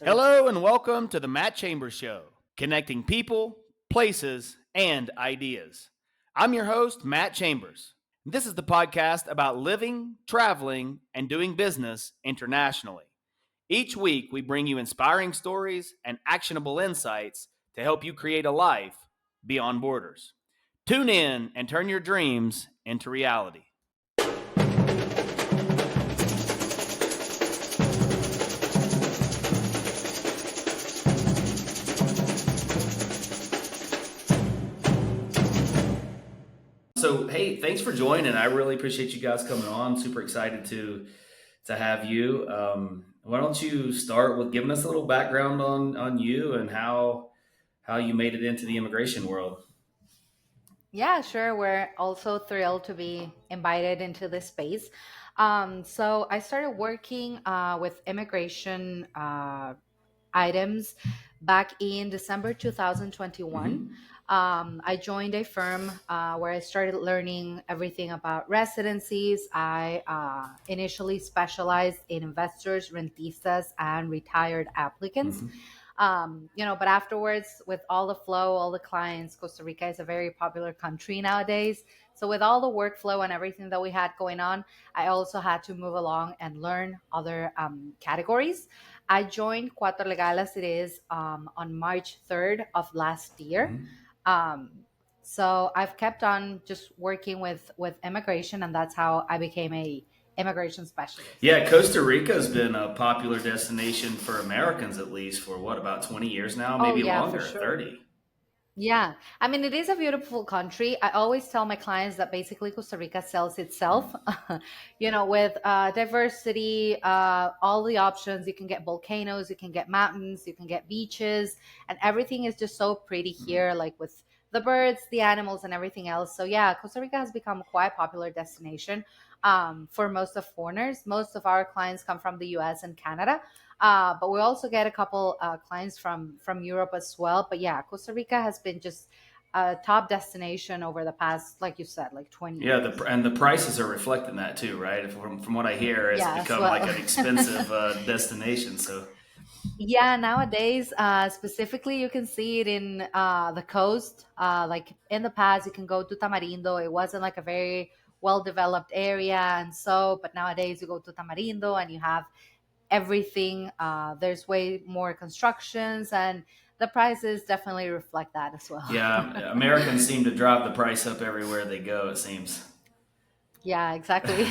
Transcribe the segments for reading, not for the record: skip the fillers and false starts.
Three. Hello and welcome to the Matt Chambers Show, connecting people, places, and ideas. I'm your host, Matt Chambers. This is the podcast about living, traveling, and doing business internationally. Each week, we bring you inspiring stories and actionable insights to help you create a life beyond borders. Tune in and turn your dreams into reality. So, hey, thanks for joining. I really appreciate you guys coming on. Super excited to have you. Why don't you start with giving us a little background on you and how you made it into the immigration world? Yeah, sure. We're also thrilled to be invited into this space. So I started working with immigration items back in December 2021. Mm-hmm. I joined a firm where I started learning everything about residencies. I initially specialized in investors, rentistas, and retired applicants. Mm-hmm. But afterwards, with all the flow, all the clients, Costa Rica is a very popular country nowadays. So with all the workflow and everything that we had going on, I also had to move along and learn other categories. I joined Cuatro Legal as it is on March 3rd of last year. Mm-hmm. Um, so I've kept on just working with immigration, and that's how I became a immigration specialist. Yeah, Costa Rica has been a popular destination for Americans, at least for what, about 20 years now, Oh maybe yeah, for longer, sure. 30. Yeah, I mean, it is a beautiful country. I always tell my clients that basically Costa Rica sells itself, with diversity, all the options. You can get volcanoes, you can get mountains, you can get beaches, and everything is just so pretty Mm-hmm. here, like with the birds, the animals, and everything else. So, yeah, Costa Rica has become a quite popular destination for most of foreigners. Most of our clients come from the US and Canada. But we also get a couple clients from Europe as well. But yeah, Costa Rica has been just a top destination over the past, like you said, like 20 Yeah, years. and the prices are reflecting that too, right? From what I hear, it's Yeah, as become like well. an expensive destination. So, Yeah, nowadays, specifically, you can see it in the coast. Like in the past, you can go to Tamarindo. It wasn't like a very well developed area, and so, but nowadays, you go to Tamarindo and you have everything. There's way more constructions, and the prices definitely reflect that as well. yeah, Americans seem to drive the price up everywhere they go, it seems. Yeah, exactly.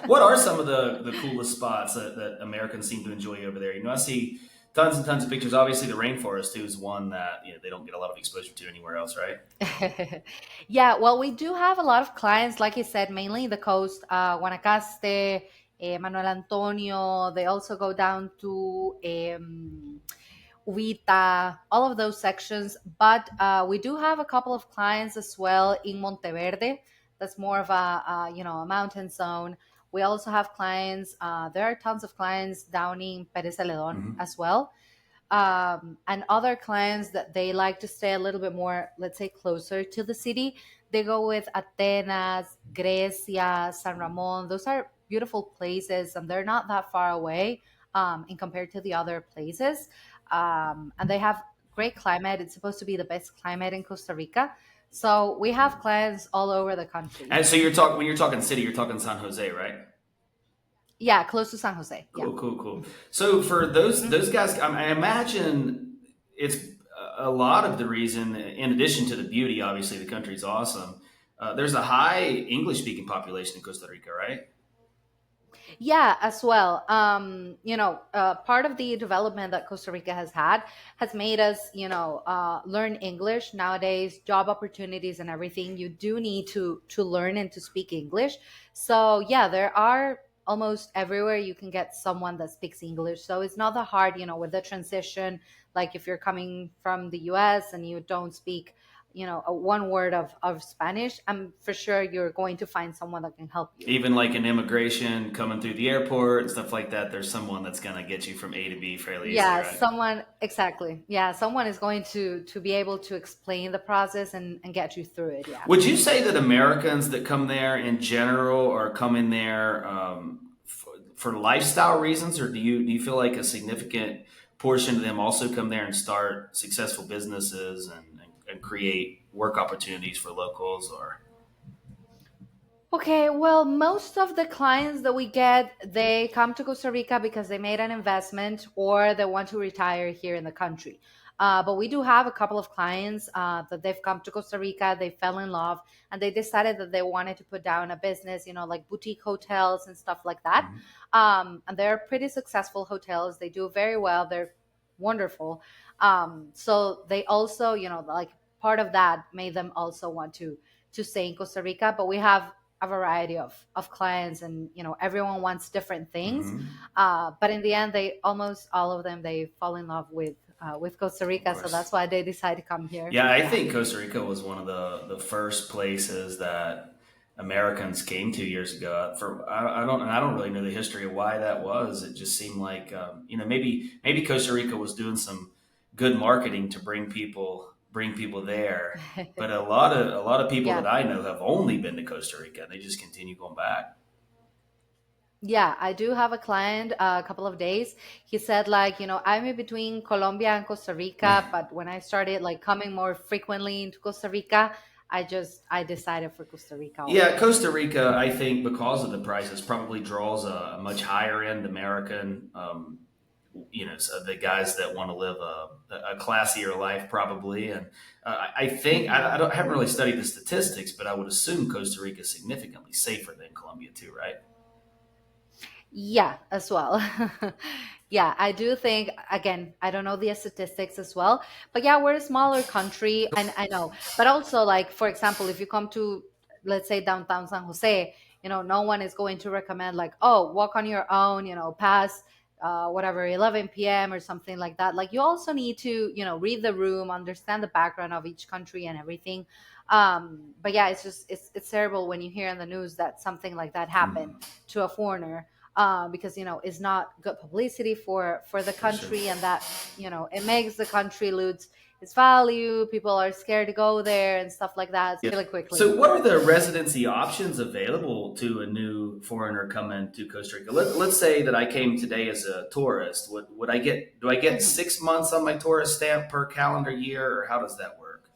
What are some of the coolest spots that Americans seem to enjoy over there? I see tons and tons of pictures. Obviously, the rainforest too is one that they don't get a lot of exposure to anywhere else, right? Yeah, well, we do have a lot of clients, like you said, mainly the coast, Guanacaste, Manuel Antonio. They also go down to Huita, all of those sections. But we do have a couple of clients as well in Monteverde. That's more of a mountain zone. We also have clients. There are tons of clients down in Pérez Celedón Mm-hmm. as well, and other clients that they like to stay a little bit more, let's say, closer to the city. They go with Atenas, Grecia, San Ramon. Those are beautiful places, and they're not that far away in compared to the other places. And they have great climate. It's supposed to be the best climate in Costa Rica. So we have clients all over the country. And so when you're talking city, you're talking San Jose, right? Yeah, close to San Jose. Yeah. Cool, cool, cool. So for those Mhm. guys, I imagine it's a lot of the reason. In addition to the beauty, obviously the country's awesome. There's a high English speaking population in Costa Rica, right? Yeah, as well. Part of the development that Costa Rica has had has made us, learn English nowadays. Job opportunities and everything, you do need to learn and to speak English. So yeah, there are almost everywhere you can get someone that speaks English. So it's not that hard, with the transition. Like if you're coming from the U.S. and you don't speak, one word of Spanish, I'm for sure you're going to find someone that can help you. Even like in immigration, coming through the airport and stuff like that, there's someone that's gonna get you from A to B fairly easily, Yeah, right? someone exactly. Yeah, someone is going to be able to explain the process and get you through it. Yeah. Would you say that Americans that come there in general are coming there for lifestyle reasons, or do you feel like a significant portion of them also come there and start successful businesses and create work opportunities for locals? Or Okay, well, most of the clients that we get, they come to Costa Rica because they made an investment or they want to retire here in the country. But we do have a couple of clients that they've come to Costa Rica, they fell in love, and they decided that they wanted to put down a business, like boutique hotels and stuff like that. Mhm. And they're pretty successful hotels. They do very well. They're wonderful. So they also, like part of that made them also want to stay in Costa Rica. But we have a variety of clients, and everyone wants different things, Mhm. but in the end they almost all of them they fall in love with Costa Of Rica, so course. that's why they decide to come here. Yeah, I Yeah. think Costa Rica was one of the first places that Americans came to years ago. I don't really know the history of why that was. It just seemed like maybe Costa Rica was doing some good marketing to bring people there. But a lot of people Yeah. that I know have only been to Costa Rica, and they just continue going back. Yeah, I do have a client, a couple of days. He said, like, I'm in between Colombia and Costa Rica, but when I started like coming more frequently into Costa Rica, I decided for Costa Rica Yeah, already. Costa Rica, I think because of the prices, probably draws a much higher end American. So the guys that want to live a classier life, probably. And I think I, Hmm. I don't I haven't really studied the statistics, but I would assume Costa Rica is significantly safer than Colombia too, right? Yeah, as well. Yeah, I do think, again, I don't know the statistics as well, but yeah, we're a smaller country, and I know. But also, like, for example, if you come to, let's say, downtown San Jose, no one is going to recommend, like, oh, walk on your own, past whatever, 11 p.m. or something like that. Like, you also need to, read the room, understand the background of each country and everything. But yeah, it's terrible when you hear in the news that something like that happened Hmm, to a foreigner, because it's not good publicity for the for sure. country, and that it makes the country lose its value. People are scared to go there and stuff like that Yeah. really quickly. So, what are the residency options available to a new foreigner coming to Costa Rica? Let's say that I came today as a tourist. Would I get? Do I get Mhm. 6 months on my tourist stamp per calendar year, or how does that work?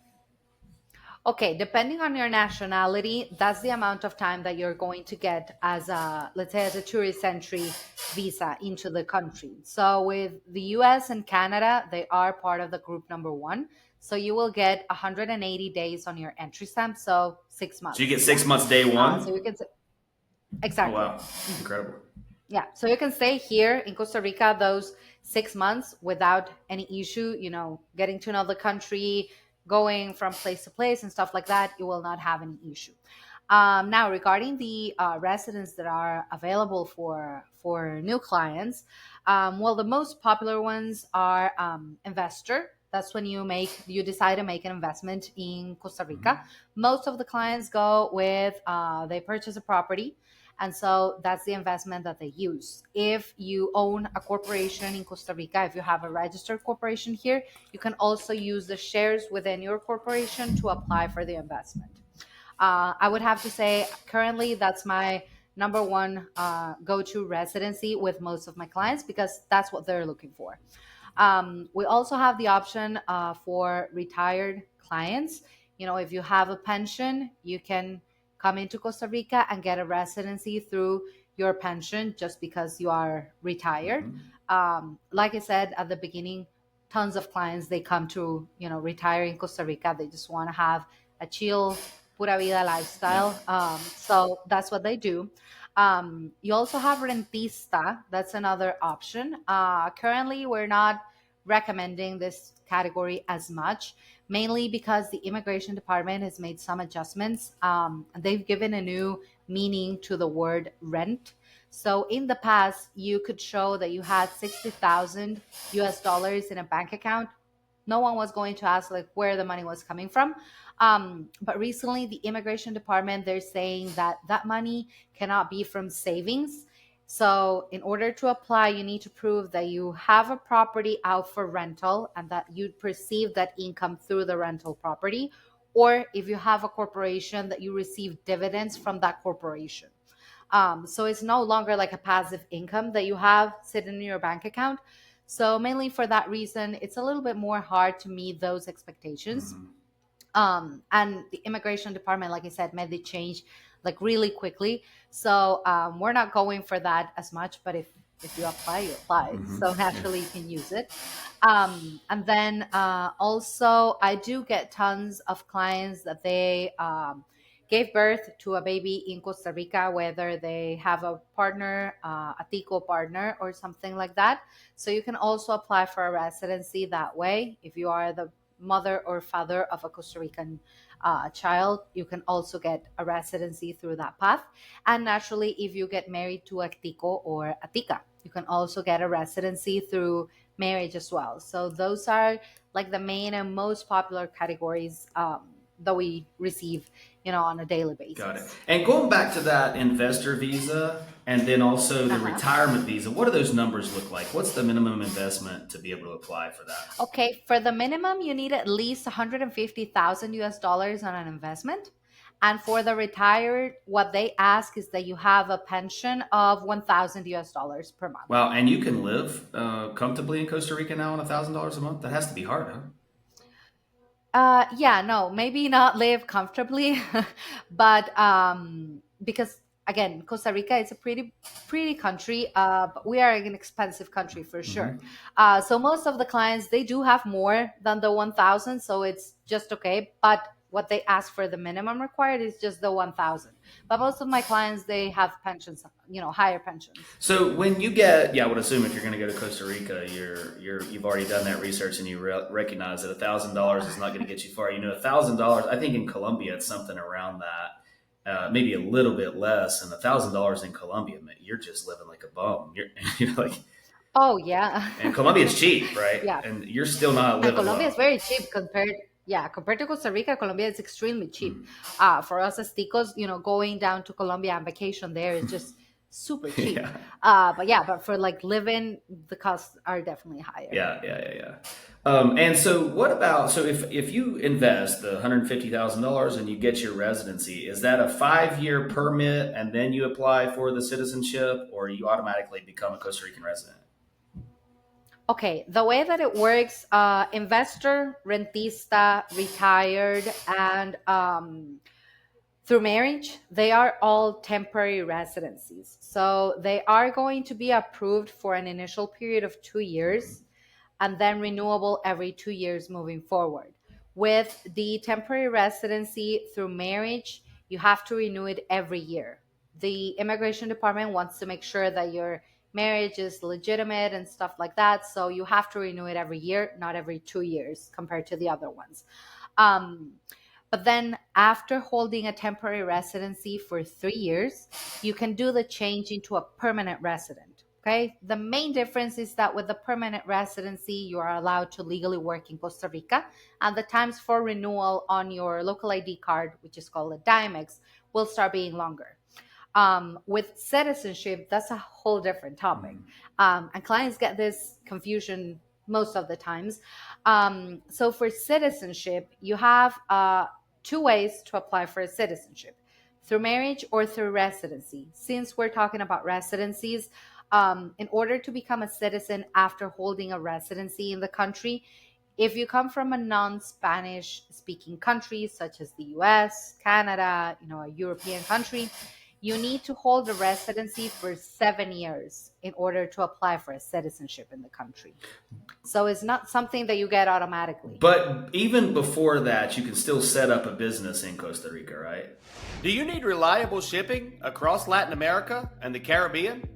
Okay, depending on your nationality, that's the amount of time that you're going to get as a, let's say, as a tourist entry visa into the country. So with the US and Canada, they are part of the group number one. So you will get 180 days on your entry stamp. So six So you get months. Yeah. 6 months day So one. you can say, Oh exactly. wow, incredible. Yeah, so you can stay here in Costa Rica those 6 months without any issue, getting to know the country, going from place to place and stuff like that. You will not have any issue. Now, regarding the residents that are available for new clients, well, the most popular ones are investor. That's when you decide to make an investment in Costa Rica. Hmm. Most of the clients go with they purchase a property, and so that's the investment that they use. If you own a corporation in Costa Rica, if you have a registered corporation here, you can also use the shares within your corporation to apply for the investment. I would have to say currently that's my number one go-to residency with most of my clients, because that's what they're looking for. We also have the option for retired clients. If you have a pension, you can come into Costa Rica and get a residency through your pension just because you are retired. Hmm. Like I said at the beginning, tons of clients they come to retire in Costa Rica. They just want to have a chill, pura vida Yeah. lifestyle. So that's what they do. You also have rentista. That's another option. Currently, we're not recommending this category as much, mainly because the immigration department has made some adjustments. And they've given a new meaning to the word rent. So in the past, you could show that you had 60,000 US dollars in a bank account. No one was going to ask like where the money was coming from. But recently, the immigration department, they're saying that that money cannot be from savings. So, in order to apply, you need to prove that you have a property out for rental and that you perceive that income through the rental property. Or if you have a corporation, that you receive dividends from that corporation. So, it's no longer like a passive income that you have sitting in your bank account. So mainly for that reason, it's a little bit more hard to meet those expectations. Mhm. And the immigration department, like I said, made the change like really quickly. So we're not going for that as much, but if you apply, you apply. Mhm. So Yeah. naturally you can use it. And then also, I do get tons of clients that they gave birth to a baby in Costa Rica, whether they have a partner, a tico partner, or something like that. So you can also apply for a residency that way. If you are the mother or father of a Costa Rican child, you can also get a residency through that path. And naturally, if you get married to a tico or a tica, you can also get a residency through marriage as well. So those are like the main and most popular categories that we receive, on a daily Got it. basis. And going back to that investor visa and then also the Uh-huh. retirement visa, what do those numbers look like? What's the minimum investment to be able to apply for that? Okay, for the minimum, you need at least 150,000 US dollars on an investment. And for the retired, what they ask is that you have a pension of 1,000 US dollars per month. Wow, and you can live comfortably in Costa Rica now on $1,000 a month? That has to be hard, huh? Yeah, no, maybe not live comfortably, but because again, Costa Rica is a pretty country, but we are an expensive country for sure. Hmm. So most of the clients they do have more than the 1,000, so it's just okay. But what they ask for the minimum required is just the 1,000. But most of my clients they have pensions, higher pensions. So when you get, yeah, I would assume if you're going to go to Costa Rica, you've already done that research and you recognize that $1,000 is not going to get you far. $1,000. I think in Colombia it's something around that, maybe a little bit less. And $1,000 in Colombia, man, you're just living like a bum. You're like, Oh yeah, and Colombia is cheap, right? yeah. And you're still not And living Colombia is well. very cheap compared to Costa Rica. Colombia is extremely cheap. Mm. For us as ticos, going down to Colombia on vacation there is just super cheap. Yeah. But for like living, the costs are definitely higher. Yeah. And so, what about if you invest the $150,000 and you get your residency, is that a 5-year permit and then you apply for the citizenship, or you automatically become a Costa Rican resident? Okay, the way that it works, investor, rentista, retired, and through marriage, they are all temporary residencies. So they are going to be approved for an initial period of 2 years and then renewable every 2 years moving forward. With the temporary residency through marriage, you have to renew it every year. The immigration department wants to make sure that your marriage is legitimate and stuff like that. So you have to renew it every year, not every 2 years compared to the other ones. Um, but then, after holding a temporary residency for 3 years, you can do the change into a permanent resident. Okay. The main difference is that with the permanent residency, you are allowed to legally work in Costa Rica, and the times for renewal on your local ID card, which is called a Dimex, will start being longer. With citizenship, that's a whole different topic. Mhm. And clients get this confusion most of the times. So for citizenship, you have two ways to apply for a citizenship: through marriage or through residency. Since we're talking about residencies, in order to become a citizen after holding a residency in the country, if you come from a non-Spanish speaking country such as the US, Canada, a European country, you need to hold a residency for 7 years in order to apply for a citizenship in the country. So it's not something that you get automatically. But even before that, you can still set up a business in Costa Rica, right? Do you need reliable shipping across Latin America and the Caribbean?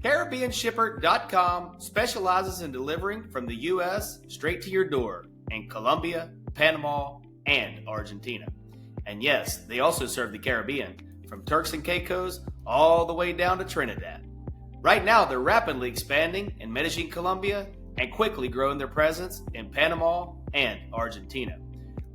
CaribbeanShipper.com specializes in delivering from the U.S. straight to your door in Colombia, Panama, and Argentina. And yes, they also serve the Caribbean, from Turks and Caicos all the way down to Trinidad. Right now, they're rapidly expanding in Medellin, Colombia, and quickly growing their presence in Panama and Argentina.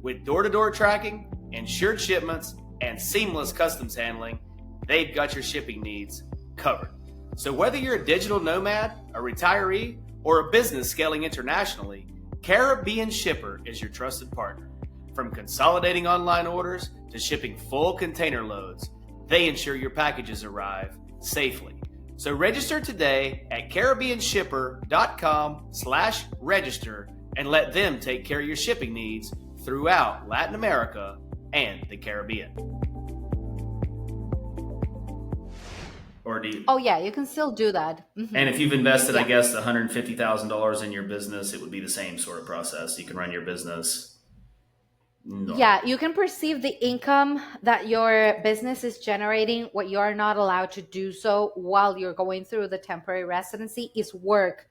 With door-to-door tracking, insured shipments, and seamless customs handling, they've got your shipping needs covered. So whether you're a digital nomad, a retiree, or a business scaling internationally, Caribbean Shipper is your trusted partner. From consolidating online orders to shipping full container loads, they ensure your packages arrive safely, So register today at caribbeanshipper.com/register and let them take care of your shipping needs throughout Latin America and the Caribbean. Or do you? Oh yeah, you can still do that. And if you've invested, I Yeah. guess, $150,000 in your business, it would be the same sort of process. You can run your business Yeah, normal. you can perceive the income that your business is generating. What you are not allowed to do so while you're going through the temporary residency is work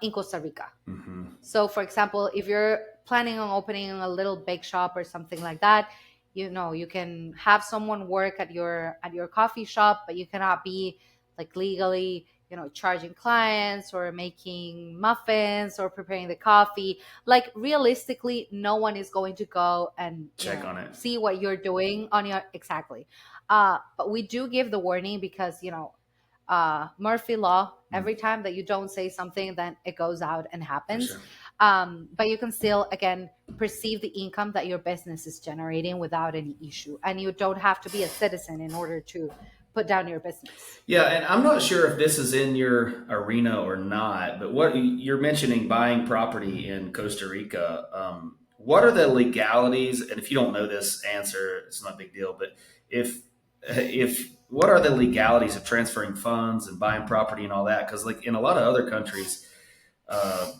in Costa Rica. Mm-hmm. So, for example, if you're planning on opening a little bake shop or something like that, you can have someone work at your coffee shop, but you cannot be like legally, charging clients or making muffins or preparing the coffee. Like realistically, no one is going to go and, Check on it. see what you're doing on your exactly. But we do give the warning because, Murphy law. Mm, Every time that you don't say something, then it goes out and for happens. sure. But you can still, again, perceive the income that your business is generating without any issue. And you don't have to be a citizen in order to put down your business. Yeah, and I'm not sure if this is in your arena or not, but what you're mentioning buying property in Costa Rica, what are the legalities? And if you don't know this answer, it's not a big deal. But if what are the legalities of transferring funds and buying property and all that? Because like in a lot of other countries, uh,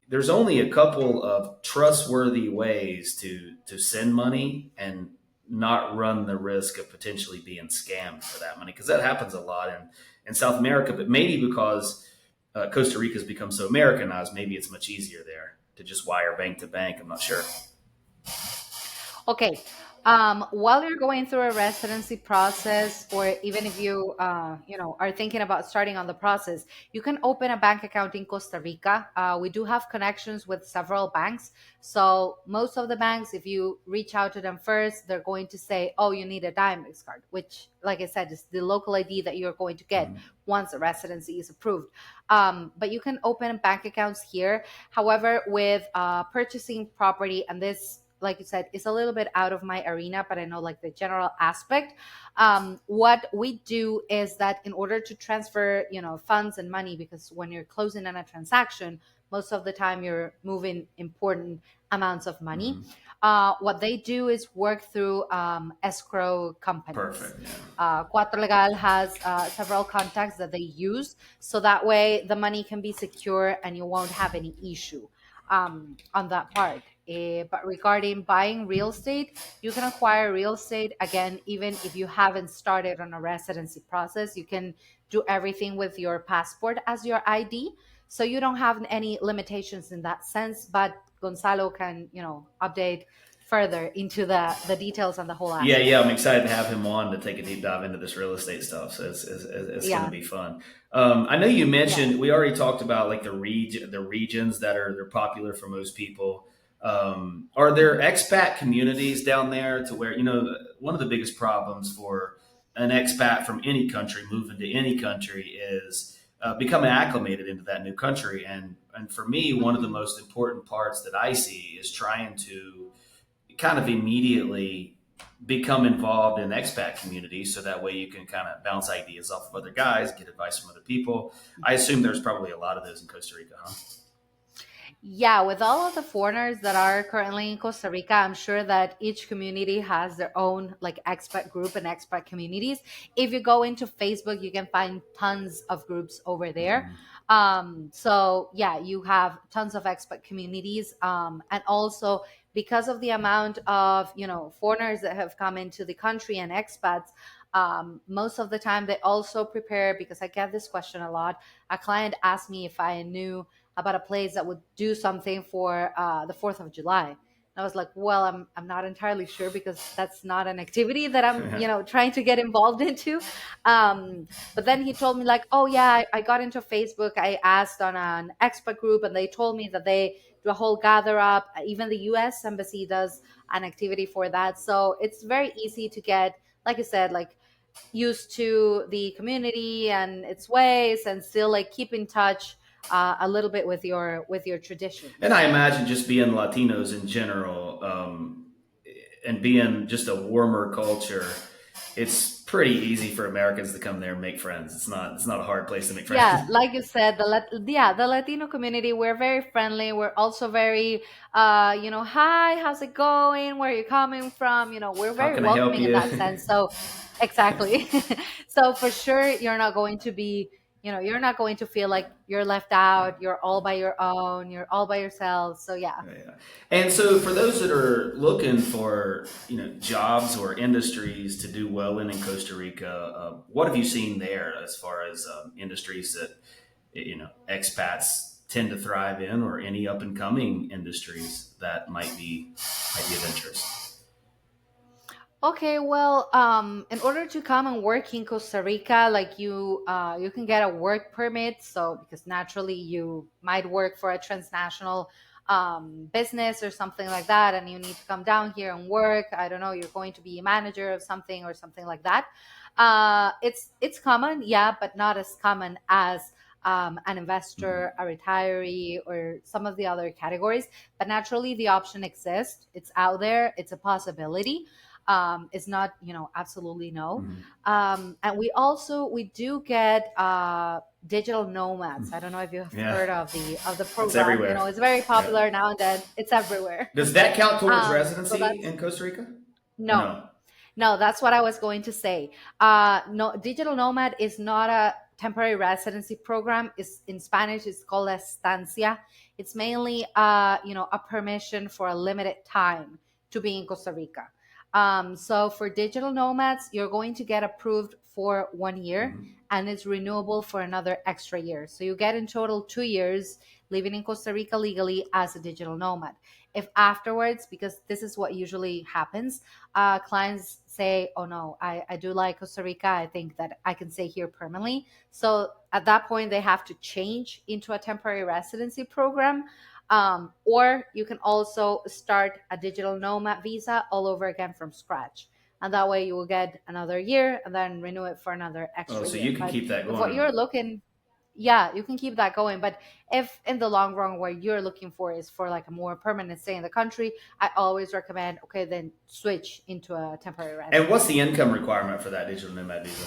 there's only a couple of trustworthy ways to send money and not run the risk of potentially being scammed for that money because that happens a lot in South America. But maybe because Costa Rica has become so Americanized, maybe it's much easier there to just wire bank to bank. I'm not sure. Okay. While you're going through a residency process, or even if you, are thinking about starting on the process, you can open a bank account in Costa Rica. We do have connections with several banks. So most of the banks, if you reach out to them first, they're going to say, "Oh, you need a Dimex card," which, like I said, is the local ID that you're going to get Mhm. once a residency is approved. But you can open bank accounts here. However, with purchasing property, and this, like you said, is a little bit out of my arena, but I know like the general aspect. What we do is that in order to transfer, funds and money, because when you're closing on a transaction, most of the time you're moving important amounts of money. Mhm. What they do is work through escrow companies. Perfect. Yeah. Cuatro Legal has several contacts that they use, so that way the money can be secure and you won't have any issue on that part. But regarding buying real estate, you can acquire real estate again, even if you haven't started on a residency process. You can do everything with your passport as your ID. So you don't have any limitations in that sense. But Gonzalo can, update further into the details on the whole Yeah, aspect. yeah, I'm excited to have him on to take a deep dive into this real estate stuff. So it's going to Yeah. be fun. I know you Yeah. mentioned we already talked about like the regions that are they're popular for most people. Are there Mhm. expat communities down there to where one of the biggest problems for an expat from any country moving to any country is becoming acclimated into that new country, and for me, one of the Mhm. most important parts that I see is trying to kind of immediately become involved in expat communities so that way you can kind of bounce ideas off of other guys, get advice from other people. I assume there's probably a lot of those in Costa Rica, huh? Yeah, with all of the foreigners that are currently in Costa Rica, I'm sure that each community has their own like expat group and expat communities. If you go into Facebook, you can find tons of groups over there. Mm-hmm. So yeah, you have tons of expat communities, and also because of the amount of foreigners that have come into the country and expats. Most of the time, they also prepare, because I get this question a lot. A client asked me if I knew about a place that would do something for the 4th of July. And I was like, well, I'm not entirely sure because that's not an activity that I'm, trying to get involved into. But then he told me like, oh yeah, I got into Facebook. I asked on an expat group and they told me that they do a whole gather up. Even the US Embassy does an activity for that. So it's very easy to get, like I said, like used to the community and its ways and still like keep in touch a little bit with your And traditions. I imagine just being Latinos in general, and being just a warmer culture, it's pretty easy for Americans to come there and make friends. It's not a hard place to make Yeah, friends. like you said, the Latino community, we're very friendly. We're also very hi, how's it going? Where are you coming from? We're How very can I help welcoming in you? that sense. So exactly. So for sure you're not going to feel like you're left out, you're all by your own, you're all by yourself. So yeah. Yeah. And so for those that are looking for, jobs or industries to do well in Costa Rica, what have you seen there as far as industries that, expats tend to thrive in, or any up and coming industries that might be of interest? Okay, well, in order to come and work in Costa Rica, like you can get a work permit. So because naturally you might work for a transnational business or something like that, and you need to come down here and work. I don't know, you're going to be a manager of something or something like that. It's common, yeah, but not as common as an investor, a retiree, or some of the other categories. But naturally, the option exists. It's out there. It's a possibility. It's not absolutely no. Mhm. And we do get digital nomads. I don't know if you've Yeah, heard of the it's program. everywhere. It's very Yeah. popular now and then. It's everywhere. Does that count towards So residency that's in Costa Rica, or no. no? No, that's what I was going to say. No, digital nomad is not a temporary residency program. Is in Spanish, it's called estancia. It's mainly, a permission for a limited time to be in Costa Rica. So for digital nomads, you're going to get approved for 1 year, Mhm. and it's renewable for another extra year. So you get in total 2 years living in Costa Rica legally as a digital nomad. If afterwards, because this is what usually happens, clients say, "Oh no, I do like Costa Rica. I think that I can stay here permanently." So at that point, they have to change into a temporary residency program. Or you can also start a digital nomad visa all over again from scratch. And that way you will get another year and then renew it for another Oh, extra so year. you can But keep that if what going. you're looking, yeah, you can keep that going. But if in the long run, what you're looking for is for like a more permanent stay in the country, I always recommend, okay, then switch into a temporary And what's the residency. income requirement for that digital nomad visa?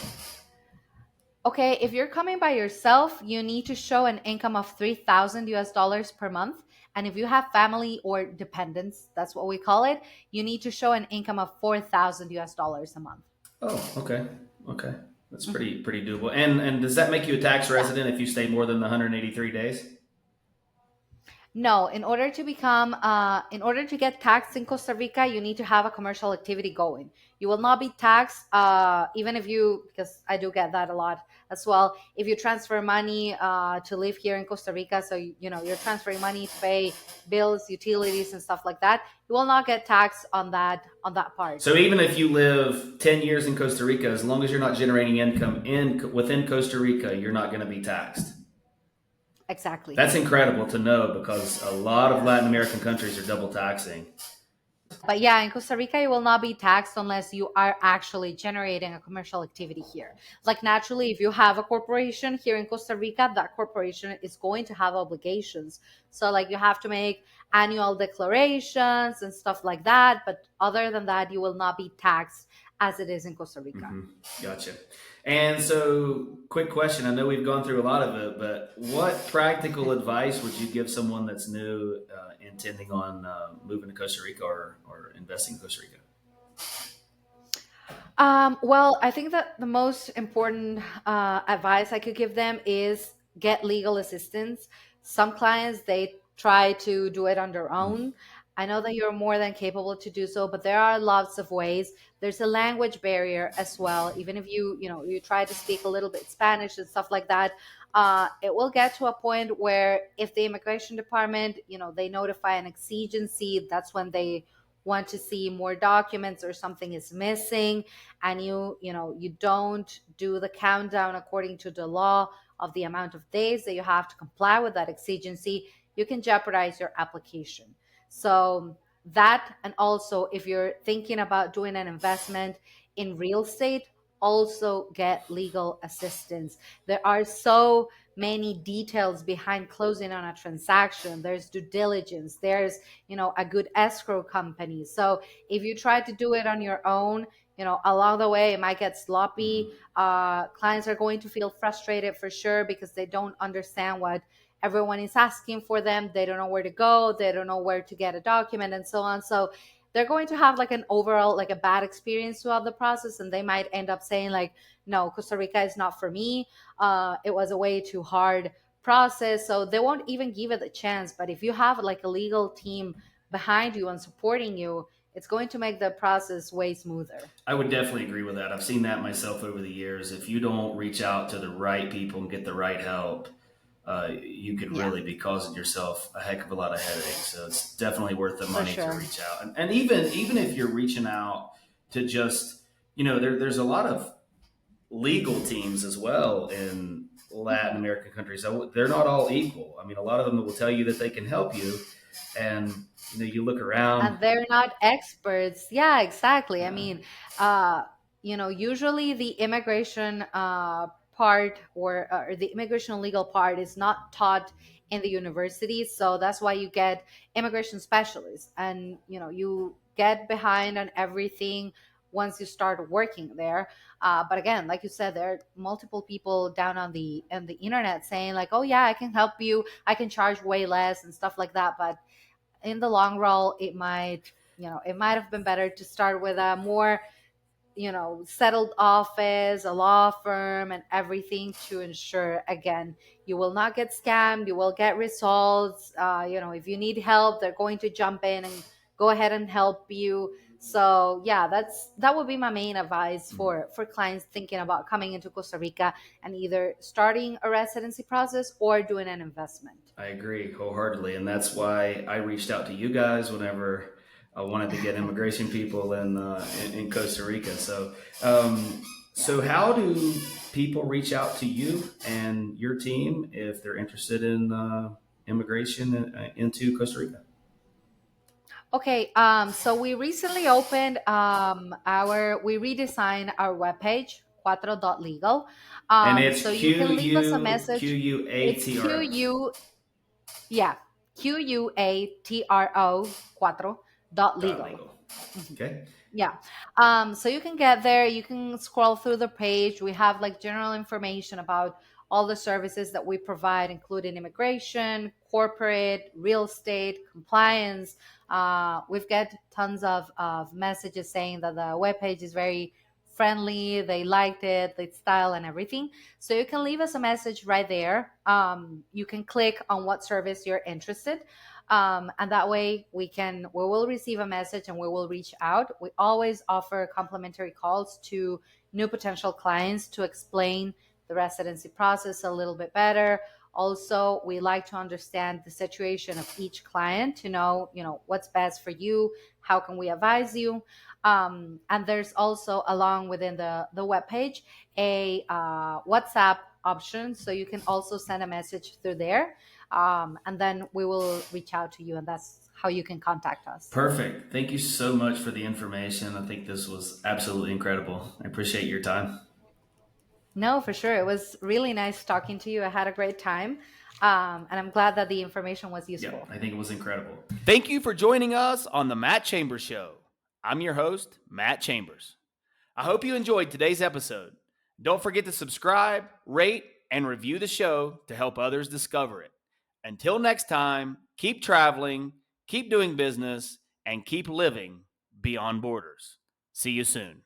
Okay, if you're coming by yourself, you need to show an income of 3,000 US dollars per month. And if you have family or dependents, that's what we call it, you need to show an income of 4,000 US dollars a month. Oh, okay, okay, that's Mhm. pretty doable. And does that make you a tax Yeah. resident if you stay more than the 183 days? No, in order to get taxed in Costa Rica, you need to have a commercial activity going. You will not be taxed, even if because I do get that a lot as well. If you transfer money to live here in Costa Rica, so you're transferring money to pay bills, utilities, and stuff like that, you will not get taxed on that part. So even if you live 10 years in Costa Rica, as long as you're not generating income within Costa Rica, you're not going to be taxed. Exactly. That's incredible to know, because a lot of Latin American countries are double taxing. But yeah, in Costa Rica, you will not be taxed unless you are actually generating a commercial activity here. Like naturally, if you have a corporation here in Costa Rica, that corporation is going to have obligations. So like you have to make annual declarations and stuff like that. But other than that, you will not be taxed as it is in Costa Rica. Hmm. Gotcha. And so, quick question. I know we've gone through a lot of it, but what practical advice would you give someone that's new, intending on moving to Costa Rica, or investing in Costa Rica? Well, I think that the most important advice I could give them is get legal assistance. Some clients they try to do it on their own. I know that you're more than capable to do so, but there are lots of ways. There's a language barrier as well. Even if you try to speak a little bit Spanish and stuff like that, it will get to a point where if the immigration department, they notify an exigency, that's when they want to see more documents or something is missing, and you don't do the countdown according to the law of the amount of days that you have to comply with that exigency, you can jeopardize your application. So that, and also if you're thinking about doing an investment in real estate, also get legal assistance. There are so many details behind closing on a transaction. There's due diligence, there's a good escrow company. So if you try to do it on your own, along the way it might get sloppy. Clients are going to feel frustrated for sure because they don't understand what everyone is asking for them. They don't know where to go, they don't know where to get a document, and so on. So they're going to have like an overall, like a bad experience throughout the process, and they might end up saying like, no, Costa Rica is not for me. It was a way too hard process, so they won't even give it a chance. But if you have like a legal team behind you and supporting you, it's going to make the process way smoother. I would definitely agree with that. I've seen that myself over the years. If you don't reach out to the right people and get the right help, you could Yeah, really be causing yourself a heck of a lot of headaches. So it's definitely worth the for money to sure. reach out. And even if you're reaching out to just, there's a lot of legal teams as well in Latin Mhm. American countries. So they're not all equal. I mean, a lot of them will tell you that they can help you, and you look around. And they're not experts. Yeah, exactly. I Uh, mean, uh, usually the immigration part, or the immigration legal part is not taught in the universities. So that's why you get immigration specialists, and you get behind on everything once you start working there. But again, like you said, there are multiple people down on the internet saying like, oh yeah, I can help you, I can charge way less and stuff like that. But in the long run, it might have been better to start with a more settled office, a law firm, and everything, to ensure, again, you will not get scammed, you will get results. If you need help, they're going to jump in and go ahead and help you. So yeah, that would be my main advice for clients thinking about coming into Costa Rica and either starting a residency process or doing an investment. I agree wholeheartedly, and that's why I reached out to you guys whenever I wanted to get immigration people in Costa Rica. So how do people reach out to you and your team if they're interested in immigration into Costa Rica? Okay, so we recently opened we redesigned our webpage, cuatro.legal. And it's So you can leave us a message. It's QUATRO yeah, QUATRO cuatro dot dot legal. legal. Mhm. Okay, Yeah. So you can get there, you can scroll through the page. We have like general information about all the services that we provide, including immigration, corporate, real estate, compliance. We've got tons of messages saying that the webpage is very friendly, they liked it, the style and everything. So you can leave us a message right there. You can click on what service you're interested, and that way we will receive a message and we will reach out. We always offer complimentary calls to new potential clients to explain the residency process a little bit better. Also, we like to understand the situation of each client to know what's best for you, how can we advise you. And there's also, along within the web page, a WhatsApp option, so you can also send a message through there, and then we will reach out to you, and that's how you can contact us. perfect. Thank you so much for the information. I think this was absolutely incredible. I appreciate your time. No, for sure, it was really nice talking to you. I had a great time, and I'm glad that the information was Yeah, useful. I think it was incredible. Thank you for joining us on the Matt Chambers Show. I'm your host, Matt Chambers. I hope you enjoyed today's episode. Don't forget to subscribe, rate, and review the show to help others discover it. Until next time, keep traveling, keep doing business, and keep living beyond borders. See you soon.